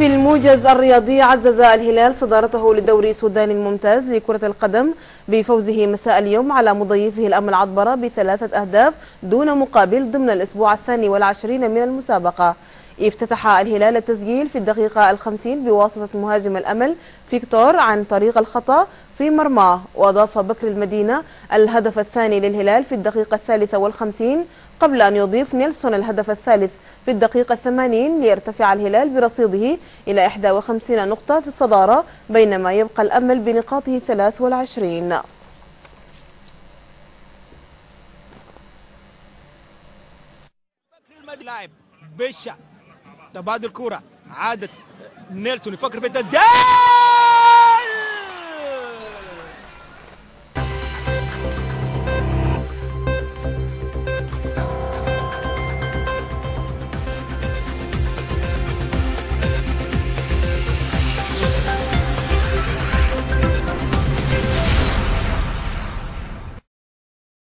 في الموجز الرياضي، عزز الهلال صدارته للدوري السوداني الممتاز لكرة القدم بفوزه مساء اليوم على مضيفه الأمل عطبرة ب3 أهداف دون مقابل ضمن الأسبوع 22 من المسابقة. افتتح الهلال التسجيل في الدقيقة 50 بواسطة مهاجم الأمل فيكتور عن طريق الخطأ في مرماه، وأضاف بكر المدينة الهدف الثاني للهلال في الدقيقة 53 قبل أن يضيف نيلسون الهدف الثالث في الدقيقة 80 ليرتفع الهلال برصيده إلى 51 نقطة في الصدارة، بينما يبقى الأمل بنقاطه 23. لاعب بشع تبادل كرة، عادت نيلسون يفكر في التسديد